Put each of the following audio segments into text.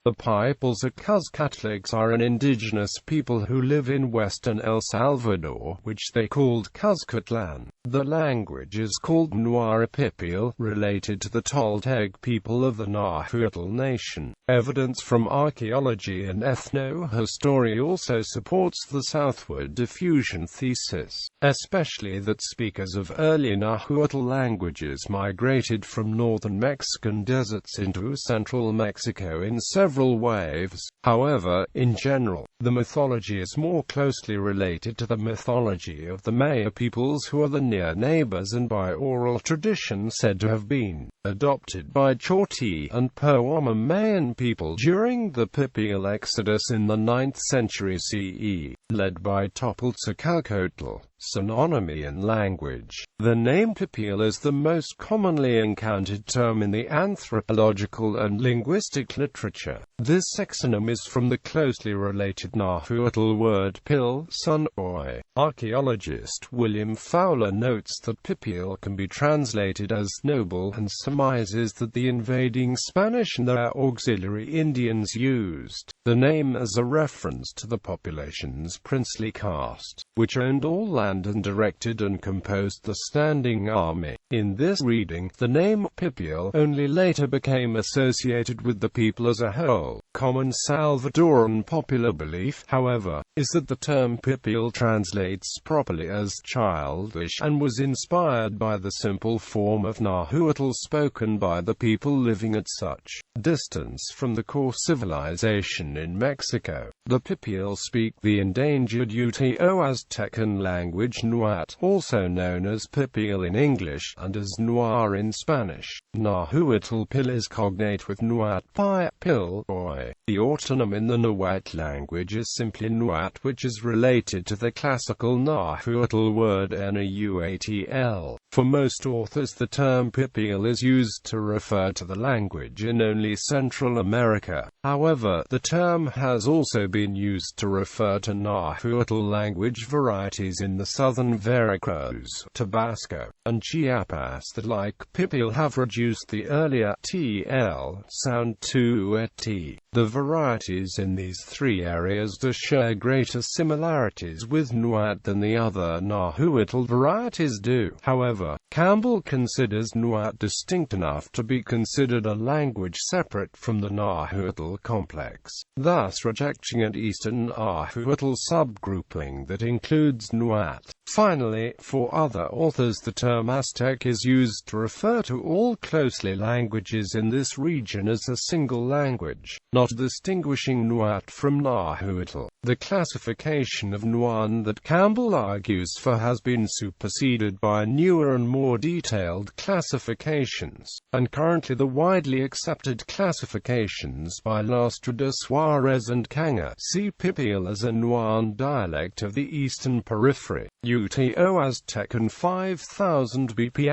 The Pipils or Cuzcatlecs are an indigenous people who live in western El Salvador, which they called Cuzcatlan. The language is called Pipil, related to the Toltec people of the Nahuatl Nation. Evidence from archeology and ethnohistory also supports the southward diffusion thesis, especially that speakers of early Nahuatl languages migrated from northern Mexican deserts into central Mexico in several waves. However, in general, the mythology is more closely related to the mythology of the Maya peoples, who are the near neighbors and by oral tradition said to have been adopted by Ch'orti and Poqomam Mayan people during the Pipil exodus in the 9th century CE, led by Topiltzin Quetzalcoatl. Synonymy in language. The name Pipil is the most commonly encountered term in the anthropological and linguistic literature. This exonym is from the closely related Nahuatl word pil, sun, oi. Archaeologist William Fowler notes that Pipil can be translated as noble and surmises that the invading Spanish and their auxiliary Indians used the name as a reference to the population's princely caste, which owned all land and directed and composed the standing army. In this reading, the name Pipil only later became associated with the people as a whole. Common Salvadoran popular belief, however, is that the term Pipil translates properly as childish and was inspired by the simple form of Nahuatl spoken by the people living at such distance from the core civilization in Mexico. The Pipil speak the endangered Uto-Aztecan language Nahuat, also known as Pipil in English, and as Noir in Spanish. Nahuatl pil is cognate with Nahuat pi, pil, oi. The autonym in the Nahuat language is simply Nahuat, which is related to the classical Nahuatl word Nahuatl. For most authors, the term Pipil is used to refer to the language in only Central America. However, the term has also been used to refer to Nahuatl language varieties in the southern Veracruz, Tabasco, and Chiapas that, like Pipil, have reduced the earlier tl sound to a t. The varieties in these three areas do share greater similarities with Nahuat than the other Nahuatl varieties do. However, Campbell considers Nahuat distinct enough to be considered a language separate from the Nahuatl complex, thus rejecting an Eastern Nahuatl subgrouping that includes Nahuat. Finally, for other authors, the term Aztec is used to refer to all closely languages in this region as a single language, not distinguishing Nahuat from Nahuatl. The classification of Nahuatl that Campbell argues for has been superseded by newer and more detailed classifications, and currently the widely accepted classifications by Lastra de Suarez and Kanga see Pipil as a Nahuatl dialect of the eastern periphery, Uto-Aztecan 5000 BP *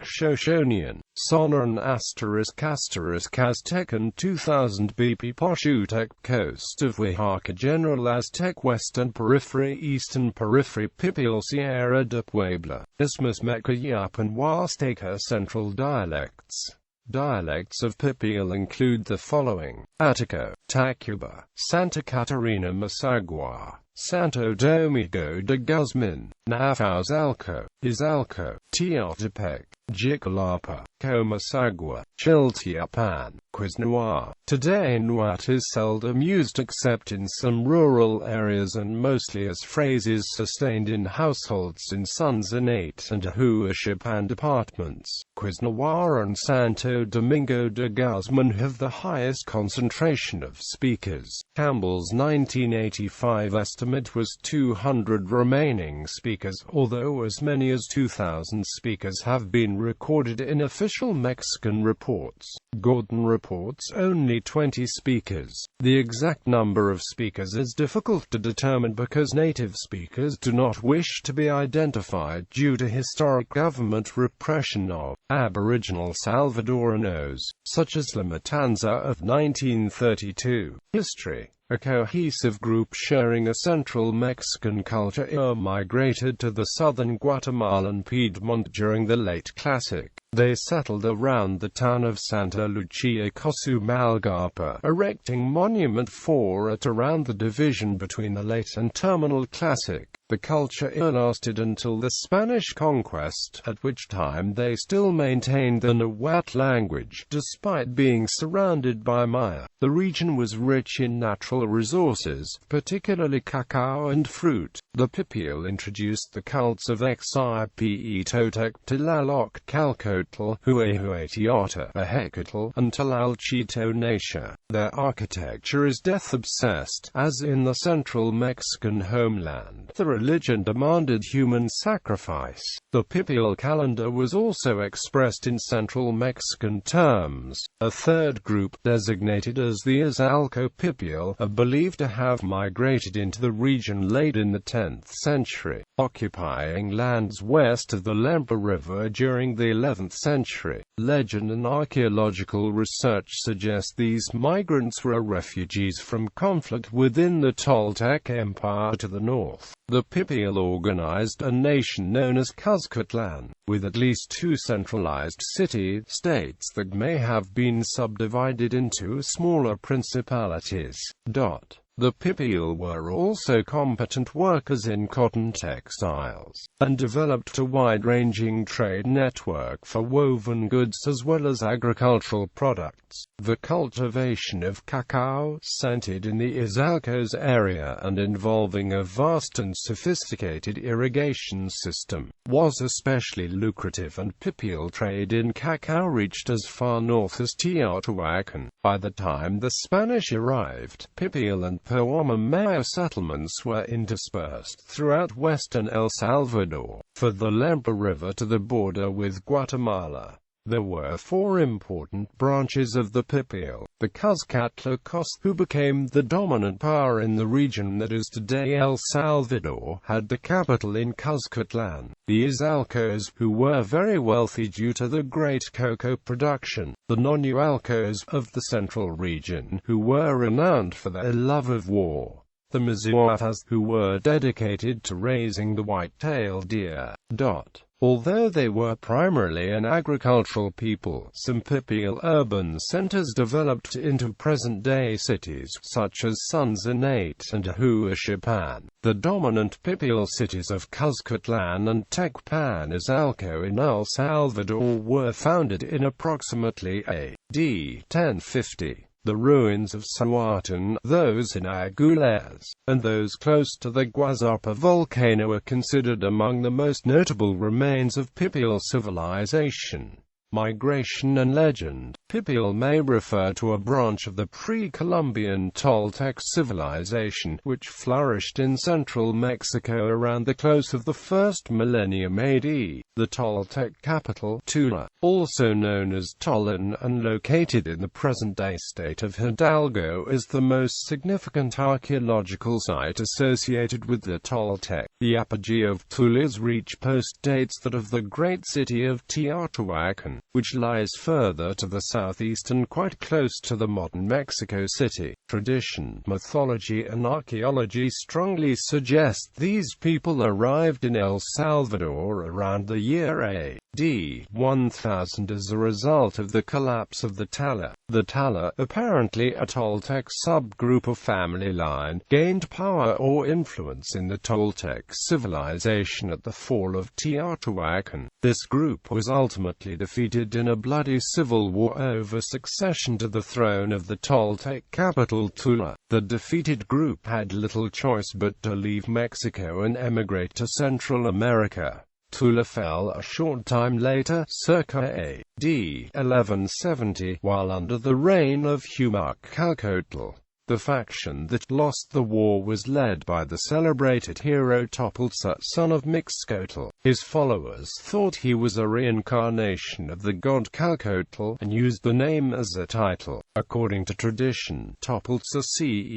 Shoshonian, Sonoran * Aztecan 2000 BP Poshutec coast of Oaxaca General Aztec Western Periphery Eastern Periphery Pipil Sierra de Puebla, Isthmus Mecayup and Huasteca Central dialects. Dialects of Pipil include the following: Atico, Tacuba, Santa Catarina Masagua, Santo Domingo de Guzman, Nahuazalco, Izalco, Teotepec, Jiquilapa, Comasagua, Chiltiapan, Quiznoa. Today Nahuat is seldom used except in some rural areas and mostly as phrases sustained in households in Sonsonate and Tehuachipan departments. Quiznoa and Santo Domingo de Guzman have the highest concentration of speakers. Campbell's 1985 estimate was 200 remaining speakers, although as many as 2,000 speakers have been recorded in official Mexican reports. Gordon reports only 20 speakers. The exact number of speakers is difficult to determine because native speakers do not wish to be identified due to historic government repression of Aboriginal Salvadorianos, such as La Matanza of 1932. History. A cohesive group sharing a central Mexican culture migrated to the southern Guatemalan Piedmont during the late Classic. They settled around the town of Santa Lucia Cosumalgapa, erecting monument for it around the division between the late and terminal Classic. The culture lasted until the Spanish conquest, at which time they still maintained the Nahuatl language, despite being surrounded by Maya. The region was rich in natural resources, particularly cacao and fruit. The Pipil introduced the cults of Xipe Toltec, Tlaloc-Calcotl, Huehuetiota, Ahecatl, and Tlalchito-Natia. Their architecture is death-obsessed, as in the central Mexican homeland. The religion demanded human sacrifice. The Pipil calendar was also expressed in central Mexican terms. A third group, designated as the Izalco Pipil, are believed to have migrated into the region late in the 10th century, occupying lands west of the Lempa River during the 11th century. Legend and archaeological research suggest these migrants were refugees from conflict within the Toltec Empire to the north. The Pipil organized a nation known as Cuzcatlan, with at least two centralized city-states that may have been subdivided into smaller principalities. The Pipil were also competent workers in cotton textiles, and developed a wide-ranging trade network for woven goods as well as agricultural products. The cultivation of cacao, centered in the Izalcos area and involving a vast and sophisticated irrigation system, was especially lucrative, and Pipil trade in cacao reached as far north as Teotihuacan. By the time the Spanish arrived, Pipil and Poqomam Mayan settlements were interspersed throughout western El Salvador, from the Lempa River to the border with Guatemala. There were four important branches of the Pipil: the Cuzcatlecs, who became the dominant power in the region that is today El Salvador, had the capital in Cuzcatlan; the Izalcos, who were very wealthy due to the great cocoa production; the Nahuatls of the central region, who were renowned for their love of war; the Nahuatls, who were dedicated to raising the white-tailed deer. Although they were primarily an agricultural people, some Pipil urban centers developed into present-day cities, such as Sonsonate and Huachipan. The dominant Pipil cities of Cuzcatlan and Tecpan Izalco in El Salvador were founded in approximately A.D. 1050. The ruins of Nahuatl, those in Aguiles, and those close to the Guazapa volcano are considered among the most notable remains of Pipil civilization. Migration and legend. Pipil may refer to a branch of the pre-Columbian Toltec civilization, which flourished in central Mexico around the close of the first millennium AD. The Toltec capital, Tula, also known as Tollan and located in the present-day state of Hidalgo, is the most significant archaeological site associated with the Toltec. The apogee of Tula's reach postdates that of the great city of Teotihuacan, which lies further to the southeast and quite close to the modern Mexico City. Tradition, mythology and archaeology strongly suggest these people arrived in El Salvador around the year AD 1000 as a result of the collapse of the Tala. The Tala, apparently a Toltec subgroup of family line, gained power or influence in the Toltec civilization at the fall of Teotihuacan. This group was ultimately defeated in a bloody civil war over succession to the throne of the Toltec capital Tula. The defeated group had little choice but to leave Mexico and emigrate to Central America. Tula fell a short time later, circa A.D. 1170, while under the reign of Humac-Calcotl. The faction that lost the war was led by the celebrated hero Topiltzin, son of Mixcoatl. His followers thought he was a reincarnation of the god Calcotl, and used the name as a title. According to tradition, Topiltzin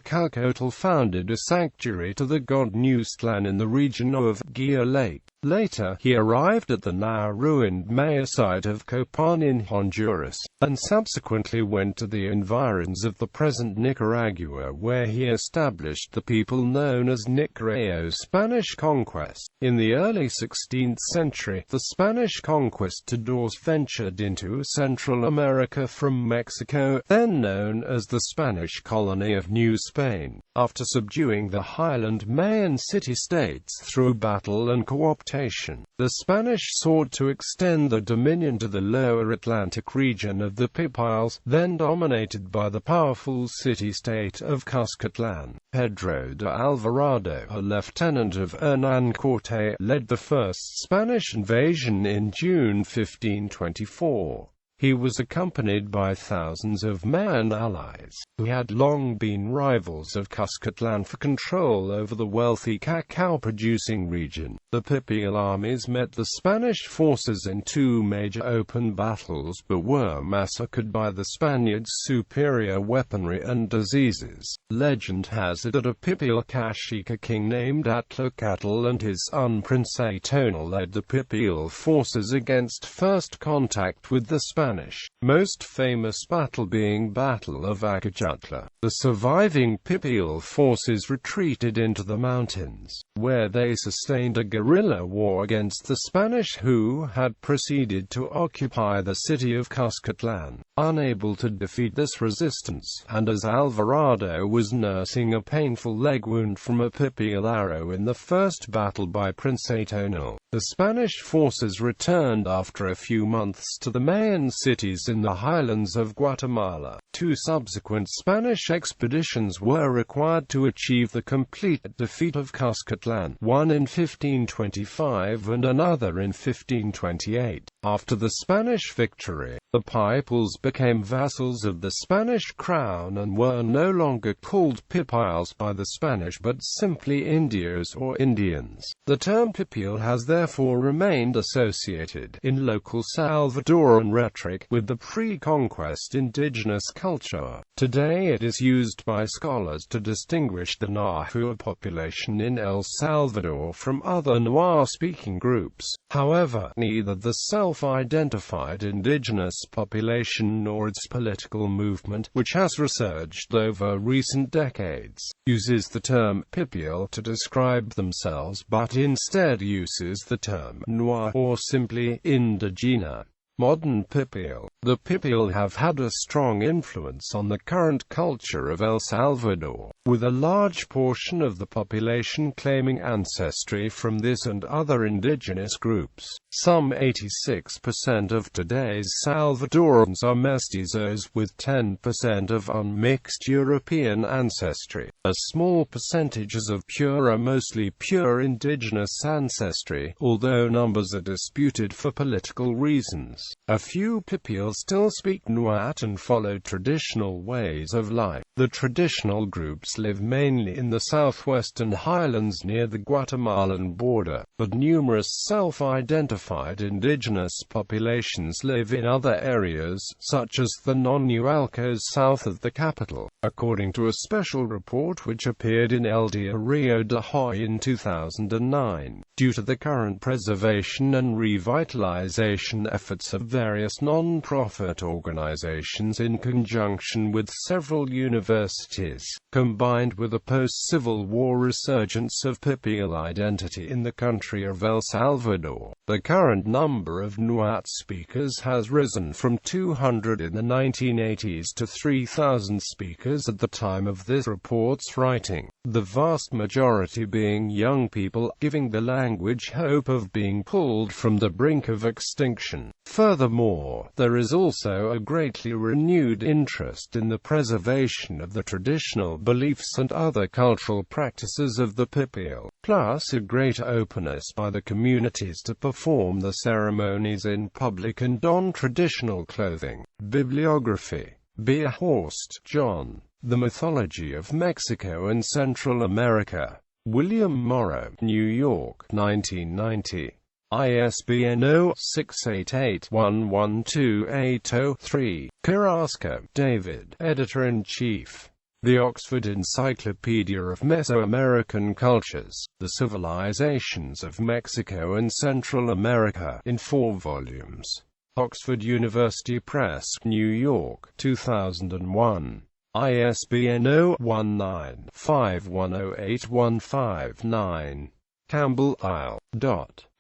Calcotl founded a sanctuary to the god Newstlan in the region of Gia Lake. Later, he arrived at the now-ruined Maya site of Copan in Honduras, and subsequently went to the environs of the present Nicaragua, where he established the people known as Nicaragua's Spanish Conquest. In the early 16th century, the Spanish conquistadors ventured into Central America from Mexico, then known as the Spanish colony of New Spain. After subduing the highland Mayan city-states through battle and co-optation, the Spanish sought to extend their dominion to the lower Atlantic region of the Pipils, then dominated by the powerful city-state of Cuzcatlan. Pedro de Alvarado, a lieutenant of Hernán Cortés, led the first Spanish invasion in June 1524. He was accompanied by thousands of Mayan allies, who had long been rivals of Cuzcatlan for control over the wealthy cacao-producing region. The Pipil armies met the Spanish forces in two major open battles, but were massacred by the Spaniards' superior weaponry and diseases. Legend has it that a Pipil Cacique king named Atlacatl and his son Prince Atonal led the Pipil forces against first contact with the Spanish. Most famous battle being Battle of Acajutla. The surviving Pipil forces retreated into the mountains, where they sustained a guerrilla war against the Spanish, who had proceeded to occupy the city of Cuzcatlan. Unable to defeat this resistance, and as Alvarado was nursing a painful leg wound from a Pipil arrow in the first battle by Prince Atonal, the Spanish forces returned after a few months to the Mayan cities in the highlands of Guatemala. Two subsequent Spanish expeditions were required to achieve the complete defeat of Cuzcatlan, one in 1525 and another in 1528. After the Spanish victory, the Pipils became vassals of the Spanish crown and were no longer called Pipils by the Spanish but simply Indios or Indians. The term Pipil has therefore remained associated, in local Salvadoran rhetoric, with the pre-conquest indigenous culture. Today it is used by scholars to distinguish the Nahuatl population in El Salvador from other Nahuatl-speaking groups. However, neither the self-identified indigenous population nor its political movement, which has resurged over recent decades, uses the term Pipil to describe themselves, but instead uses the term Nahuatl or simply Indigena. Modern Pipil. The Pipil have had a strong influence on the current culture of El Salvador, with a large portion of the population claiming ancestry from this and other indigenous groups. Some 86% of today's Salvadorans are mestizos, with 10% of unmixed European ancestry. A small percentage is of pure, mostly pure indigenous ancestry, although numbers are disputed for political reasons. A few Pipil still speak Nahuat and follow traditional ways of life. The traditional groups live mainly in the southwestern highlands near the Guatemalan border, but numerous self-identified indigenous populations live in other areas, such as the non-Nualcos south of the capital, according to a special report which appeared in El Diario de Hoy in 2009. Due to the current preservation and revitalization efforts of various non-profit organizations in conjunction with several universities, combined with a post-Civil War resurgence of Pipil identity in the country of El Salvador, the current number of Nahuat speakers has risen from 200 in the 1980s to 3,000 speakers at the time of this report's writing, the vast majority being young people, giving the language hope of being pulled from the brink of extinction. Furthermore, there is also a greatly renewed interest in the preservation of the traditional beliefs and other cultural practices of the Pipil, plus a greater openness by the communities to perform the ceremonies in public and don traditional clothing. Bibliography. Bierhorst, John. The Mythology of Mexico and Central America. William Morrow, New York, 1990. ISBN 0-688-11280-3. Carrasco, David, Editor-in-Chief. The Oxford Encyclopedia of Mesoamerican Cultures, The Civilizations of Mexico and Central America, in 4 volumes. Oxford University Press, New York, 2001. ISBN 0-19-5108-159. Campbell, Isle.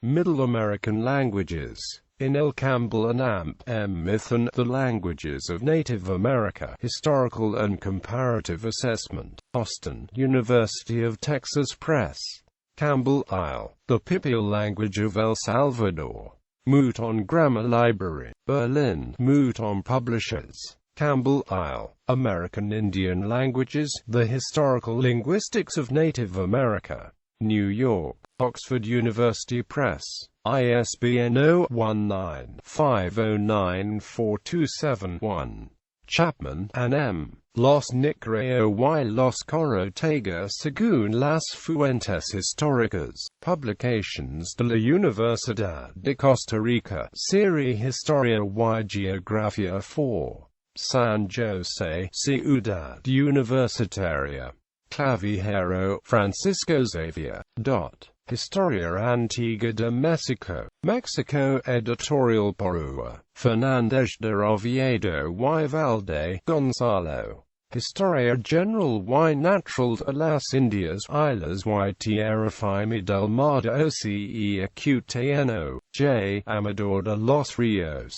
Middle American Languages. In L. Campbell and Amp. M. Myth and the Languages of Native America, Historical and Comparative Assessment. Austin, University of Texas Press. Campbell, Isle. The Pipil Language of El Salvador. Mouton Grammar Library. Berlin, Mouton Publishers. Campbell, Isle. American Indian Languages, The Historical Linguistics of Native America. New York, Oxford University Press. ISBN 0-19-509427-1. Chapman, Ann M. Los Nicreo y los Corotega según las fuentes históricas. Publications de la Universidad de Costa Rica. Serie Historia y Geografía 4. San Jose, Ciudad Universitaria. Clavijero, Francisco Xavier. Historia Antigua de Mexico. Mexico Editorial Porua. Fernández de Oviedo y Valde, Gonzalo. Historia General y Natural de las Indias, Islas y Tierra Firme del Mar de Oce Qtno. J. Amador de los Rios.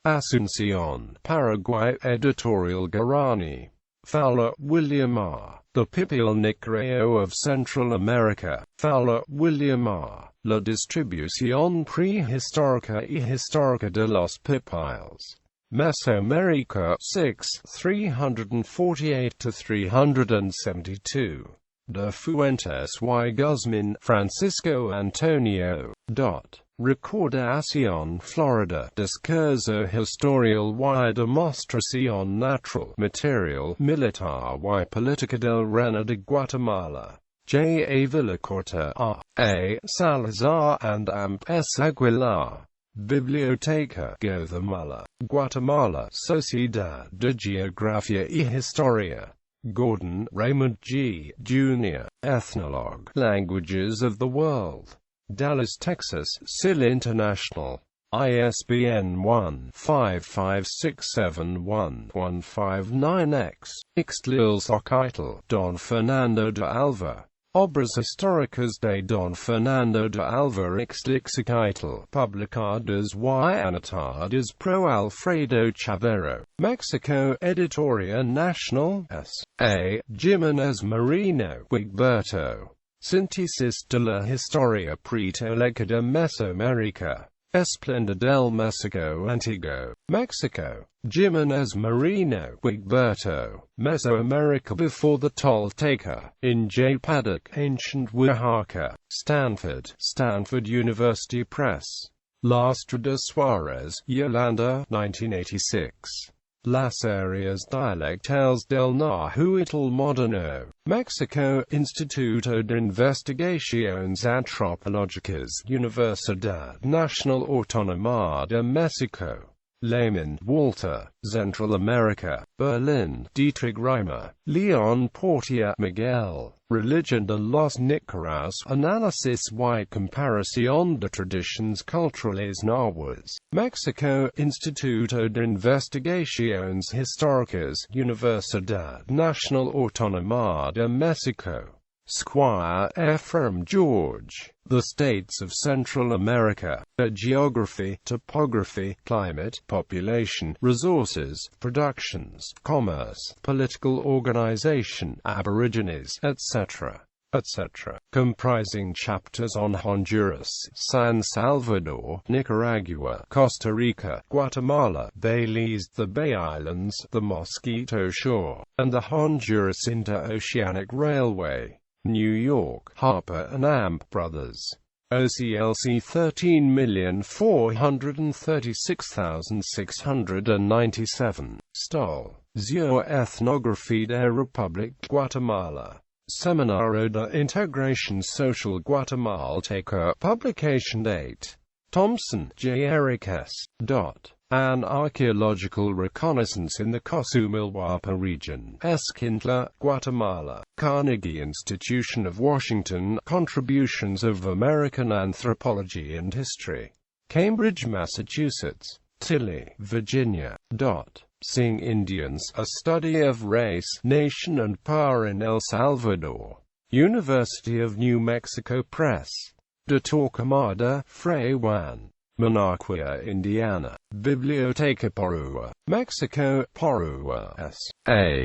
Asunción, Paraguay. Editorial Guarani. Fowler, William R. The Pipil Nicreo of Central America. Fowler, William R. La distribución prehistórica y histórica de los Pipils. Mesoamerica, 6, 348-372. De Fuentes y Guzmán, Francisco Antonio. Recordación Florida. Discurso historial y demostración natural. Material militar y política del Reino de Guatemala. J. A. Villacorta, R. A. Salazar and Amp. S. Aguilar. Biblioteca Guatemala. Guatemala, Sociedad de Geografía y Historia. Gordon, Raymond G., Jr., Ethnologue. Languages of the World. Dallas, Texas, SIL International. ISBN 1-55671-159-X. Cuzcatlecs, Don Fernando de Alva. Obras históricas de Don Fernando de Alva Cuzcatl, publicadas y anotadas pro Alfredo Chavero. Mexico, Editoria Nacional, S. A. Jiménez Marino, Wigberto. Síntesis de la Historia Pretolteca de Mesoamérica. Esplenda del México Antiguo. Mexico. Jiménez Marino, Wigberto. Mesoamerica before the Tolteca. In J. Paddock, Ancient Oaxaca. Stanford University Press. Lastra de Suarez, Yolanda, 1986. Las Áreas Dialectales del Nahuatl Moderno. Mexico, Instituto de Investigaciones Antropológicas, Universidad Nacional Autónoma de México. Lehman, Walter. Central America. Berlin, Dietrich Reimer. Leon Portia, Miguel. Religion de los Nicaraos. Análisis y comparación de tradiciones culturales nahuas. Mexico, Instituto de Investigaciones Históricas, Universidad Nacional Autónoma de México. Squire, Ephraim George. The States of Central America. Geography, Topography, Climate, Population, Resources, Productions, Commerce, Political Organization, Aborigines, etc., etc., comprising chapters on Honduras, San Salvador, Nicaragua, Costa Rica, Guatemala, Belize, the Bay Islands, the Mosquito Shore, and the Honduras Interoceanic Railway. New York, Harper and Amp Brothers. OCLC 13,436,697. Stoll. Zur Ethnographie der Republik Guatemala. Seminario de Integración Social Guatemalteca. Publication date. Thompson, J. Eric S. An archaeological reconnaissance in the Cozumel-Huapa region. Esquintla, Guatemala. Carnegie Institution of Washington. Contributions of American Anthropology and History. Cambridge, Massachusetts. Tilly, Virginia. Seeing Indians, A Study of Race, Nation and Power in El Salvador. University of New Mexico Press. De Torquemada, Fray Juan. Managua, Indiana. Biblioteca Porrúa, Mexico. Porrúa, S.A.